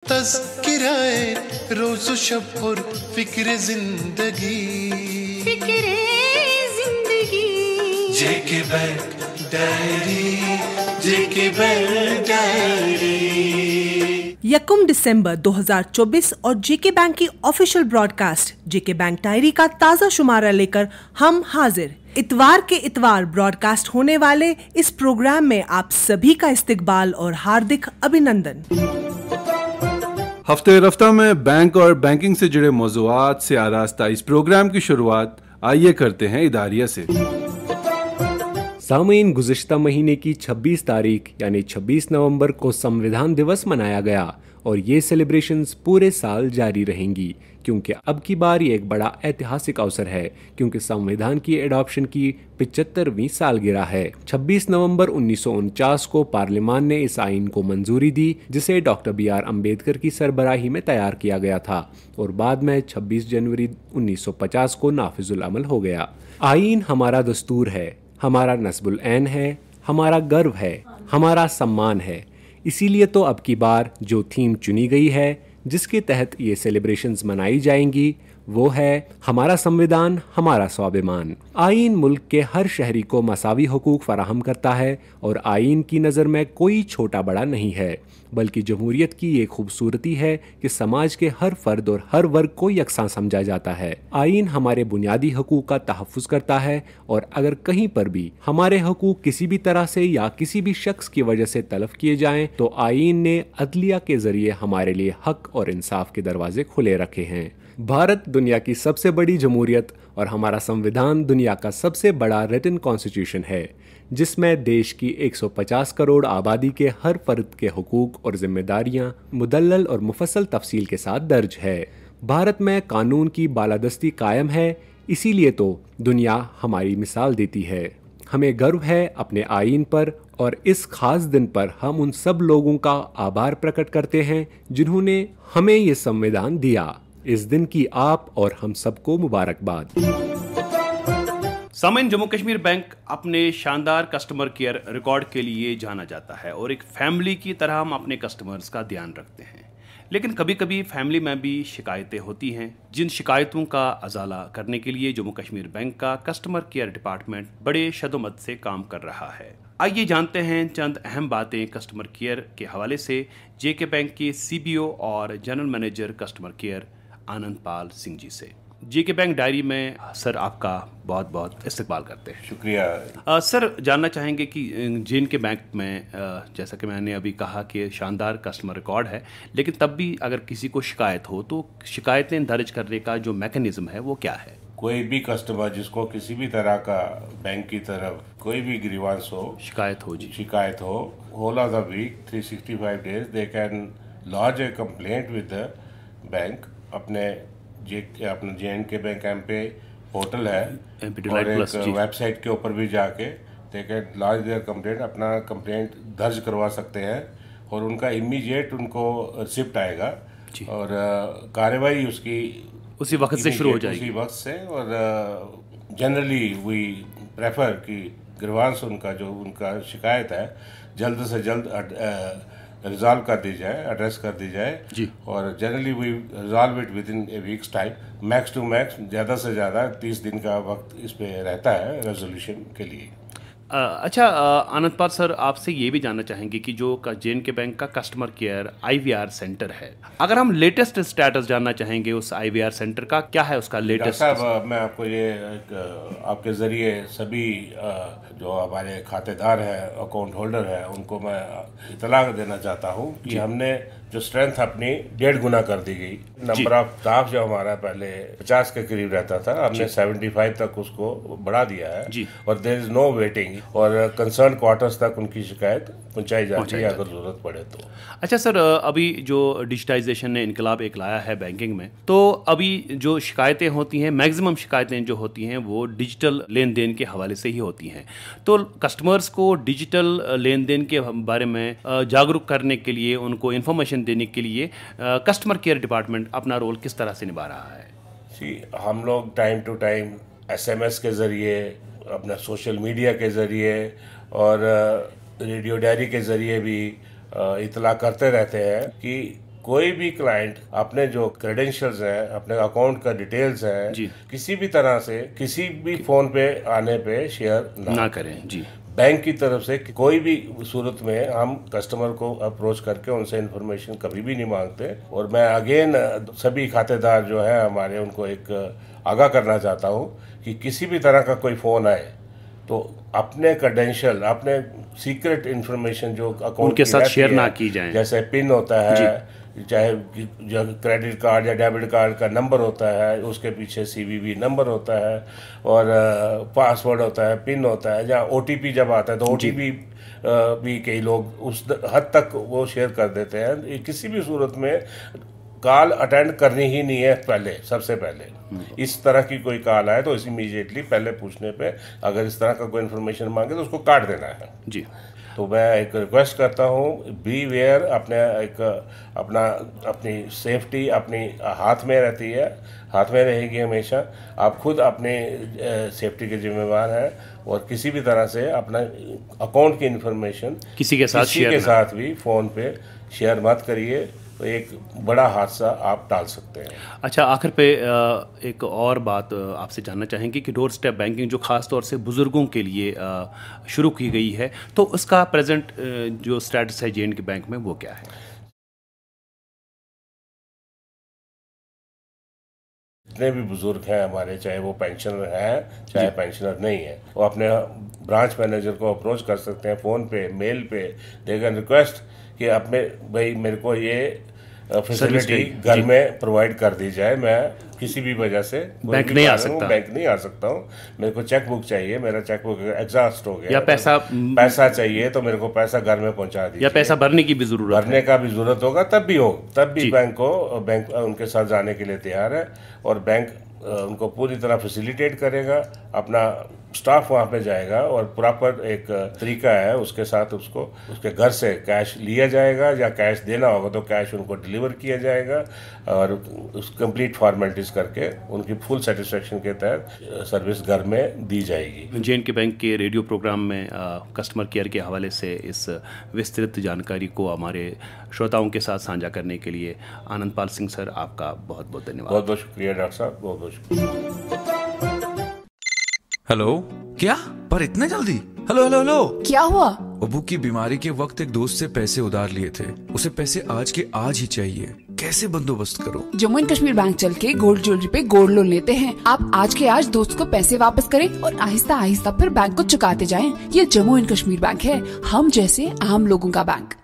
तज़किराए रोज़ शब और फिक्र जिंदगी जेके बैंक डायरी, जेके बैंक डायरी। 1 दिसंबर 2024 और जेके बैंक की ऑफिशियल ब्रॉडकास्ट जेके बैंक डायरी का ताज़ा शुमारा लेकर हम हाजिर। इतवार के इतवार ब्रॉडकास्ट होने वाले इस प्रोग्राम में आप सभी का इस्तकबाल और हार्दिक अभिनंदन। हफ्ते रफ्ता में बैंक और बैंकिंग से जुड़े मौज़ूआत से आरास्ता इस प्रोग्राम की शुरुआत आइए करते हैं इदारिया से। सामीन, गुज़िश्ता महीने की 26 तारीख यानी 26 नवंबर को संविधान दिवस मनाया गया और ये सेलिब्रेशंस पूरे साल जारी रहेंगी क्योंकि अब की बार ये एक बड़ा ऐतिहासिक अवसर है क्योंकि संविधान की एडॉप्शन की 75वीं सालगिरह है। 26 नवंबर 1949 को पार्लियामान ने इस आइन को मंजूरी दी जिसे डॉक्टर BR अम्बेडकर की सरबराही में तैयार किया गया था और बाद में 26 जनवरी 1950 को नाफिजुल अमल हो गया। आइन हमारा दस्तूर है, हमारा नस्बुल ऐन है, हमारा गर्व है, हमारा सम्मान है। इसीलिए तो अब की बार जो थीम चुनी गई है जिसके तहत ये सेलिब्रेशंस मनाई जाएंगी वो है हमारा संविधान हमारा स्वाभिमान। आइन मुल्क के हर शहरी को मसावी हुकूक फराहम करता है और आइन की नज़र में कोई छोटा बड़ा नहीं है बल्कि जमहूरियत की ये खूबसूरती है कि समाज के हर फर्द और हर वर्ग को यकसां समझा जाता है। आइन हमारे बुनियादी हकूक का तहफ़्फ़ुज़ करता है और अगर कहीं पर भी हमारे हकूक किसी भी तरह से या किसी भी शख्स की वजह से तलफ किए जाएं तो आइन ने अदलिया के जरिए हमारे लिए हक और इंसाफ के दरवाजे खुले रखे हैं। भारत दुनिया की सबसे बड़ी जमहूरियत और हमारा संविधान दुनिया का सबसे बड़ा रिटन कॉन्स्टिट्यूशन है जिसमें देश की 150 करोड़ आबादी के हर फर्द के हुकूक और जिम्मेदारियां मुदल्लल और मुफस्सल तफसील के साथ दर्ज है। भारत में कानून की बालादस्ती कायम है, इसीलिए तो दुनिया हमारी मिसाल देती है। हमें गर्व है अपने आइन पर और इस खास दिन पर हम उन सब लोगों का आभार प्रकट करते हैं जिन्होंने हमें ये संविधान दिया। इस दिन की आप और हम सबको मुबारकबाद। सामीन, जम्मू कश्मीर बैंक अपने शानदार कस्टमर केयर रिकॉर्ड के लिए जाना जाता है और एक फैमिली की तरह हम अपने कस्टमर्स का ध्यान रखते हैं। लेकिन कभी कभी फैमिली में भी शिकायतें होती हैं जिन शिकायतों का अजाला करने के लिए जम्मू कश्मीर बैंक का कस्टमर केयर डिपार्टमेंट बड़े शदोमत से काम कर रहा है। आइए जानते हैं चंद अहम बातें कस्टमर केयर के हवाले से जेके बैंक के CBO और general manager customer care Anandpal Singh ji से। जेके बैंक डायरी में सर आपका बहुत बहुत इस्तकबाल करते हैं। शुक्रिया। सर, जानना चाहेंगे कि जेके बैंक में जैसा कि मैंने अभी कहा कि शानदार कस्टमर रिकॉर्ड है, लेकिन तब भी अगर किसी को शिकायत हो तो शिकायतें दर्ज करने का जो मैकेनिज्म है वो क्या है? कोई भी कस्टमर जिसको किसी भी तरह का बैंक की तरफ कोई भी ग्रीवांस हो, शिकायत हो whole of the week 365 days they can launch a complaint with the bank. अपने JNK बैंक MP पोर्टल है और एक वेबसाइट के ऊपर भी जाके they can launch their complaint, अपना कंप्लेंट दर्ज करवा सकते हैं और उनका इमीडिएट उनको रिसिप्ट आएगा और कार्रवाई उसकी उसी वक्त से शुरू हो जाएगी। उसी वक्त से और जनरली वी प्रेफर कि ग्रीवांस उनका जो उनका शिकायत है जल्द से जल्द रिजॉल्व कर दी जाए, एड्रेस कर दी जाए जी। और generally we resolve it within a week's time, max to max ज़्यादा से ज़्यादा 30 दिन का वक्त इस पे रहता है रेजोल्यूशन के लिए। अच्छा आनंदपाल सर, आपसे ये भी जानना चाहेंगे कि जो JNK बैंक का कस्टमर केयर IVR सेंटर है, अगर हम लेटेस्ट स्टेटस जानना चाहेंगे उस IVR सेंटर का, क्या है उसका लेटेस्ट? साहब, मैं आपको ये आपके ज़रिए सभी जो हमारे खातेदार हैं, अकाउंट होल्डर हैं, उनको मैं इतला देना चाहता हूँ कि हमने जो स्ट्रेंथ अपनी 1.5 गुना कर दी गई। नंबर ऑफ स्टाफ जो हमारा पहले 50 के करीब रहता था, हमने 75 तक उसको बढ़ा दिया है और देयर इज नो वेटिंग और कंसर्न क्वार्टर्स तक उनकी शिकायत पहुंचाई जाती है अगर जरूरत पड़े तो। अच्छा सर, अभी जो डिजिटाइजेशन ने इनकलाब एक लाया है बैंकिंग में, तो अभी जो शिकायतें होती हैं, मैक्सिमम शिकायतें जो होती हैं वो डिजिटल लेन देन के हवाले से ही होती हैं। तो कस्टमर्स को डिजिटल लेन देन के बारे में जागरूक करने के लिए, उनको इन्फॉर्मेशन देने के लिए कस्टमर केयर डिपार्टमेंट अपना रोल किस तरह से निभा रहा है? जी, हम लोग टाइम टू टाइम SMS के ज़रिए, अपना सोशल मीडिया के ज़रिए और रेडियो डायरी के ज़रिए भी इतला करते रहते हैं कि कोई भी क्लाइंट अपने जो क्रेडेंशियल्स हैं, अपने अकाउंट का डिटेल्स है, किसी भी तरह से किसी भी फोन पे आने पे शेयर ना करें जी। बैंक की तरफ से कोई भी सूरत में हम कस्टमर को अप्रोच करके उनसे इन्फॉर्मेशन कभी भी नहीं मांगते। और मैं अगेन सभी खातेदार जो है हमारे, उनको एक आगाह करना चाहता हूँ कि किसी भी तरह का कोई फ़ोन आए तो अपने क्रेडेंशियल, अपने सीक्रेट इन्फॉर्मेशन जो अकाउंट के साथ शेयर ना की जाए, जैसे पिन होता है, चाहे जो क्रेडिट कार्ड या डेबिट कार्ड का नंबर होता है, उसके पीछे CVV नंबर होता है और पासवर्ड होता है, पिन होता है, या OTP जब आता है तो OTP भी कई लोग उस हद तक वो शेयर कर देते हैं। किसी भी सूरत में कॉल अटेंड करनी ही नहीं है पहले, सबसे पहले। इस तरह की कोई कॉल आए तो इमीडिएटली पहले पूछने पे अगर इस तरह का कोई इन्फॉर्मेशन मांगे तो उसको काट देना है जी। तो मैं एक रिक्वेस्ट करता हूँ, बी वेयर, अपनी सेफ्टी अपनी हाथ में रहती है, हाथ में रहेगी हमेशा। आप खुद अपने सेफ्टी के जिम्मेवार हैं और किसी भी तरह से अपना अकाउंट की इन्फॉर्मेशन किसी के साथ भी फ़ोन पे शेयर मत करिए, तो एक बड़ा हादसा आप टाल सकते हैं। अच्छा, आखिर पे एक और बात आपसे जानना चाहेंगे कि डोर स्टेप बैंकिंग जो ख़ास तौर से बुज़ुर्गों के लिए शुरू की गई है, तो उसका प्रेजेंट जो स्टेटस है J&K बैंक में वो क्या है? जितने भी बुजुर्ग हैं हमारे, चाहे वो पेंशनर हैं चाहे पेंशनर नहीं है, वो अपने ब्रांच मैनेजर को अप्रोच कर सकते हैं, फ़ोन पे, मेल पे। दे कैन रिक्वेस्ट कि अपने भाई मेरे को ये फैसिलिटी घर में प्रोवाइड कर दी जाए, मैं किसी भी वजह से बैंक नहीं आ सकता हूँ, मेरे को चेक बुक चाहिए, मेरा चेक बुक एग्जॉस्ट हो गया, या पैसा चाहिए तो मेरे को पैसा घर में पहुंचा दीजिए, या पैसा भरने की भी जरूरत होगा तब भी बैंक उनके साथ जाने के लिए तैयार है। और बैंक उनको पूरी तरह फैसिलिटेट करेगा, अपना स्टाफ वहाँ पे जाएगा और प्रॉपर एक तरीका है उसके साथ, उसके घर से कैश लिया जाएगा या कैश देना होगा तो कैश उनको डिलीवर किया जाएगा और उस कंप्लीट फॉर्मेलिटीज़ करके उनकी फुल सेटिस्फेक्शन के तहत सर्विस घर में दी जाएगी। J&K बैंक के रेडियो प्रोग्राम में कस्टमर केयर के हवाले से इस विस्तृत जानकारी को हमारे श्रोताओं के साथ साझा करने के लिए आनंदपाल सिंह सर, आपका बहुत बहुत धन्यवाद। बहुत बहुत शुक्रिया डॉक्टर साहब, बहुत बहुत शुक्रिया। हेलो, क्या? पर इतने जल्दी? हेलो हेलो हेलो, क्या हुआ? अबू की बीमारी के वक्त एक दोस्त से पैसे उधार लिए थे, उसे पैसे आज के आज ही चाहिए, कैसे बंदोबस्त करूं? जम्मू एंड कश्मीर बैंक चल के गोल्ड ज्वेलरी पे गोल्ड लोन लेते हैं। आप आज के आज दोस्त को पैसे वापस करें और आहिस्ता आहिस्ता फिर बैंक को चुकाते जाएं। ये जम्मू एंड कश्मीर बैंक है, हम जैसे आम लोगों का बैंक।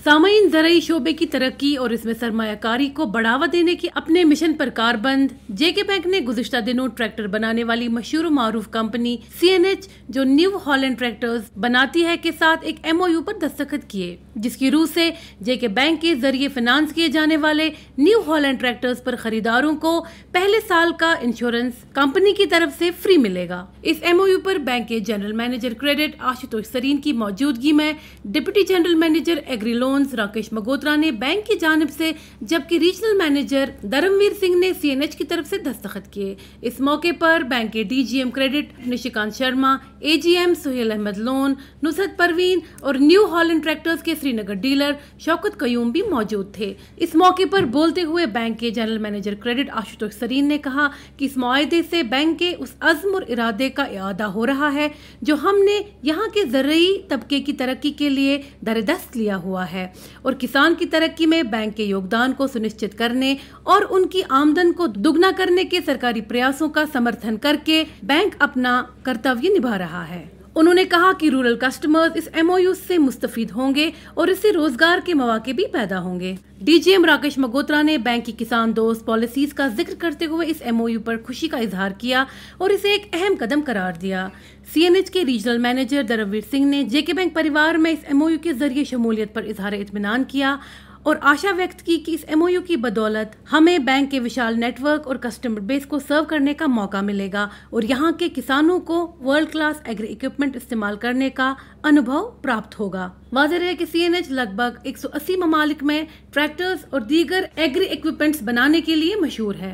सामाइन ज़राई शोबे की तरक्की और इसमें सरमायाकारी को बढ़ावा देने के अपने मिशन पर कारबंद J&K बैंक ने गुज़िश्ता दिनों ट्रैक्टर बनाने वाली मशहूर मारूफ कंपनी CNH जो न्यू हॉलैंड ट्रैक्टर्स बनाती है के साथ एक MOU पर दस्तखत किए, जिसकी रूह से J&K बैंक के जरिए फाइनेंस किए जाने वाले न्यू हॉलैंड ट्रैक्टर्स पर खरीदारों को पहले साल का इंश्योरेंस कंपनी की तरफ से फ्री मिलेगा। इस MOU पर बैंक के general manager credit Ashutosh Sareen की मौजूदगी में deputy general manager agri loans Rakesh Magotra ने बैंक की जानिब से, जबकि रीजनल मैनेजर धर्मवीर सिंह ने CNH की तरफ से दस्तखत किए। इस मौके पर बैंक के DGM credit Nishikant Sharma, AGM Suhail Ahmed loan, Nusrat Parveen और न्यू हॉलैंड ट्रैक्टर्स के श्रीनगर डीलर शौकत कयूम भी मौजूद थे। इस मौके पर बोलते हुए बैंक के general manager credit Ashutosh Sareen ने कहा कि इस मुआहदे से बैंक के उस अज़्म और इरादे का इआदा हो रहा है जो हमने यहाँ के ज़रूरी तबके की तरक्की के लिए दरदस्त लिया हुआ है और किसान की तरक्की में बैंक के योगदान को सुनिश्चित करने और उनकी आमदन को दुगना करने के सरकारी प्रयासों का समर्थन करके बैंक अपना कर्तव्य निभा रहा है। उन्होंने कहा कि रूरल कस्टमर्स इस MOU से मुस्तफीद होंगे और इससे रोजगार के मौके भी पैदा होंगे। DGM राकेश मगोत्रा ने बैंक की किसान दोस्त पॉलिसीज का जिक्र करते हुए इस MOU पर खुशी का इजहार किया और इसे एक अहम कदम करार दिया। CNH के रीजनल मैनेजर धर्मवीर सिंह ने J&K बैंक परिवार में इस MOU के जरिए शमूलियत पर इजहार इत्मीनान किया और आशा व्यक्त की कि इस MOU की बदौलत हमें बैंक के विशाल नेटवर्क और कस्टमर बेस को सर्व करने का मौका मिलेगा और यहाँ के किसानों को वर्ल्ड क्लास एग्री इक्विपमेंट इस्तेमाल करने का अनुभव प्राप्त होगा। वाज़ेह है कि CNH लगभग 180 ममालिक में ट्रैक्टर्स और दीगर एग्री इक्विपमेंट्स बनाने के लिए मशहूर है।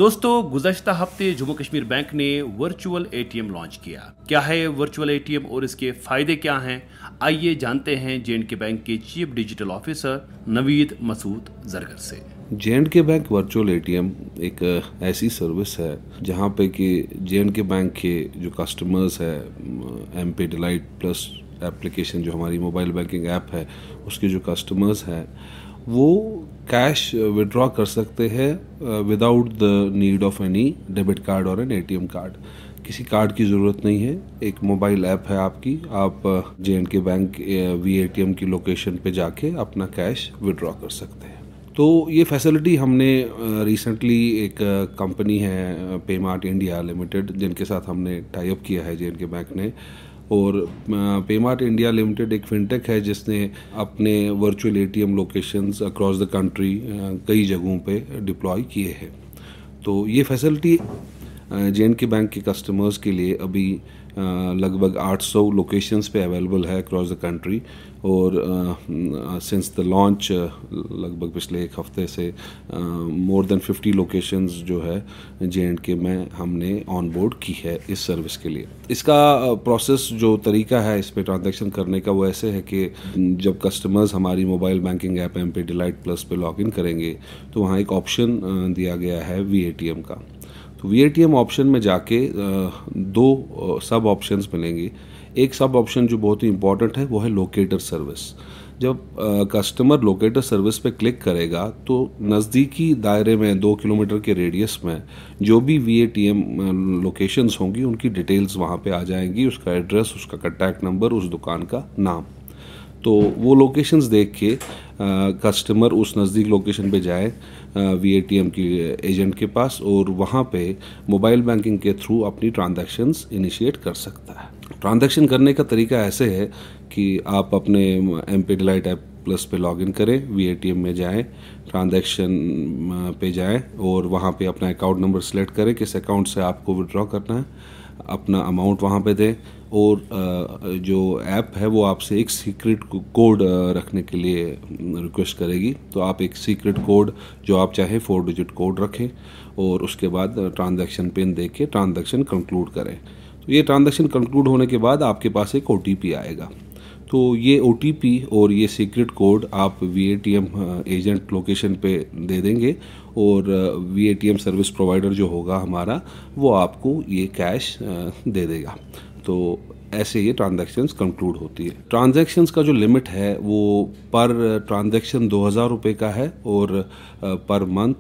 दोस्तों, गुज़श्ता हफ्ते जम्मू कश्मीर बैंक ने वर्चुअल एटीएम लॉन्च किया। क्या है वर्चुअल एटीएम और इसके फायदे क्या हैं? आइए जानते हैं जे.एंड.के बैंक के chief digital officer Naveed Masood Zargar से। जे.एंड.के बैंक वर्चुअल एटीएम एक ऐसी सर्विस है जहां पे कि जे.एंड.के बैंक के जो कस्टमर्स है एमपे डिलाइट प्लस एप्लीकेशन जो हमारी मोबाइल बैंकिंग ऐप है उसके जो कस्टमर्स हैं वो कैश विड्रॉ कर सकते हैं without the need of any debit card और एन एटीएम कार्ड। किसी कार्ड की ज़रूरत नहीं है, एक मोबाइल ऐप है आपकी, आप जे.एंड.के बैंक वीएटीएम की लोकेशन पे जाके अपना कैश विड्रॉ कर सकते हैं। तो ये फैसिलिटी हमने रिसेंटली एक कंपनी है पेमार्ट इंडिया लिमिटेड जिनके साथ हमने टाई अप किया है जे.एंड.के बैंक ने, और पेमार्ट इंडिया लिमिटेड एक फिनटेक है जिसने अपने virtual ATM locations across the country कई जगहों पे डिप्लॉय किए हैं। तो ये फैसिलिटी जे.एंड.के बैंक के कस्टमर्स के लिए अभी लगभग 800 लोकेशंस पे अवेलेबल है अक्रॉस द कंट्री, और सिंस द लॉन्च लगभग पिछले एक हफ्ते से मोर देन 50 लोकेशंस जो है जे.एंड.के में हमने ऑन बोर्ड की है इस सर्विस के लिए। इसका प्रोसेस जो तरीका है इस पे ट्रांजैक्शन करने का वो ऐसे है कि जब कस्टमर्स हमारी mobile banking app mPay delight plus पे लॉगिन करेंगे तो वहाँ एक ऑप्शन दिया गया है वीएटीएम का। तो वीएटीएम ऑप्शन में जाके दो सब ऑप्शंस मिलेंगे। एक सब ऑप्शन जो बहुत ही इंपॉर्टेंट है वो है लोकेटर सर्विस। जब कस्टमर लोकेटर सर्विस पे क्लिक करेगा तो नज़दीकी दायरे में 2 किलोमीटर के रेडियस में जो भी वीएटीएम लोकेशंस होंगी उनकी डिटेल्स वहाँ पे आ जाएंगी, उसका एड्रेस, उसका कॉन्टैक्ट नंबर, उस दुकान का नाम। तो वो लोकेशंस देख के कस्टमर उस नज़दीक लोकेशन पे जाए वीएटीएम के एजेंट के पास और वहाँ पे मोबाइल बैंकिंग के थ्रू अपनी ट्रांजैक्शंस इनिशिएट कर सकता है। ट्रांजैक्शन करने का तरीका ऐसे है कि आप अपने एमपे डिलाइट ऐप प्लस पे लॉगिन करें, वीएटीएम में जाएं, ट्रांजैक्शन पे जाएं और वहाँ पे अपना अकाउंट नंबर सेलेक्ट करें किस अकाउंट से आपको विड्रॉ करना है, अपना अमाउंट वहाँ पे दें, और जो ऐप है वो आपसे एक सीक्रेट कोड रखने के लिए रिक्वेस्ट करेगी। तो आप एक सीक्रेट कोड जो आप चाहे 4 डिजिट कोड रखें और उसके बाद ट्रांजैक्शन पिन दे के ट्रांजैक्शन कंक्लूड करें। तो ये ट्रांजैक्शन कंक्लूड होने के बाद आपके पास एक ओटीपी आएगा। तो ये ओटीपी और ये सीक्रेट कोड आप वीएटीएम एजेंट लोकेशन पे दे देंगे और वीएटीएम सर्विस प्रोवाइडर जो होगा हमारा वो आपको ये कैश दे देगा। तो ऐसे ये ट्रांजैक्शंस कंक्लूड होती है। ट्रांजैक्शंस का जो लिमिट है वो पर ट्रांजैक्शन 2000 रुपये का है और पर मंथ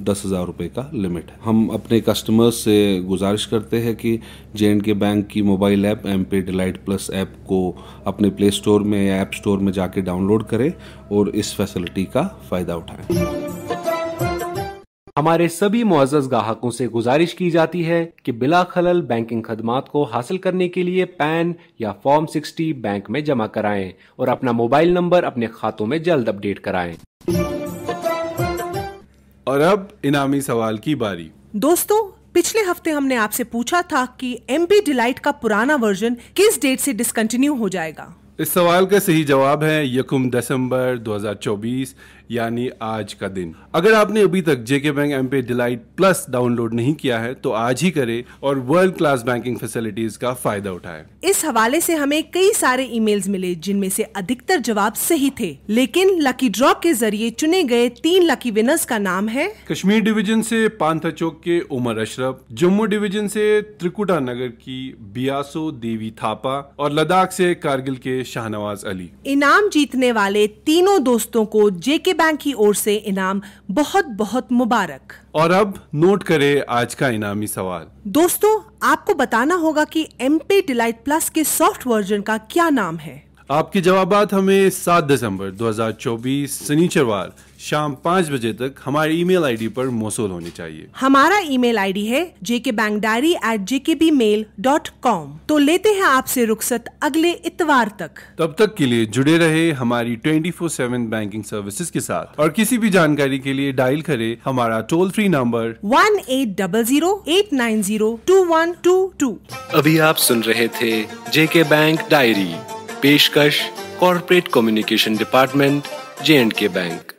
10,000 रुपये का लिमिट है। हम अपने कस्टमर्स से गुजारिश करते हैं कि जे.एंड.के बैंक की mobile app mPay delight plus app को अपने प्ले स्टोर में या ऐप स्टोर में जाके डाउनलोड करें और इस फैसिलिटी का फ़ायदा उठाएं। हमारे सभी मुअज़्ज़ज़ ग्राहकों से गुजारिश की जाती है कि बिला खलल बैंकिंग खदमात को हासिल करने के लिए पैन या फॉर्म 60 बैंक में जमा कराएं और अपना मोबाइल नंबर अपने खातों में जल्द अपडेट कराएं। और अब इनामी सवाल की बारी। दोस्तों, पिछले हफ्ते हमने आपसे पूछा था कि एमपे डिलाइट का पुराना वर्जन किस डेट से डिसकंटिन्यू हो जाएगा। इस सवाल का सही जवाब है 1 दिसंबर 2024 यानी आज का दिन। अगर आपने अभी तक जेके बैंक एमपे डिलाइट प्लस डाउनलोड नहीं किया है तो आज ही करें और वर्ल्ड क्लास बैंकिंग फैसिलिटीज का फायदा उठाएं। इस हवाले से हमें कई सारे ईमेल्स मिले जिनमें से अधिकतर जवाब सही थे, लेकिन लकी ड्रॉ के जरिए चुने गए 3 लकी विनर्स का नाम है कश्मीर डिवीजन से पांथा चौक के उमर अशरफ, जम्मू डिवीजन से त्रिकुटा नगर की बियासो देवी थापा और लद्दाख से कारगिल के शाहनवाज अली। इनाम जीतने वाले तीनों दोस्तों को जेके बैंक की ओर से इनाम बहुत बहुत मुबारक। और अब नोट करें आज का इनामी सवाल। दोस्तों, आपको बताना होगा कि एमपे डिलाइट प्लस के सॉफ्ट वर्जन का क्या नाम है। आपके जवाबात हमें 7 दिसंबर 2024 शनिचरवार शाम 5 बजे तक हमारी ईमेल आईडी पर मौसूल होनी चाहिए। हमारा ईमेल आईडी है jkbankdiary@jkbmail.com। तो लेते हैं आपसे रुखसत अगले इतवार तक। तब तक के लिए जुड़े रहे हमारी 24/7 बैंकिंग सर्विसेज के साथ और किसी भी जानकारी के लिए डायल करें हमारा टोल फ्री नंबर 1800-890-2122। अभी आप सुन रहे थे जेके बैंक डायरी, पेशकश corporate communication department, J&K bank.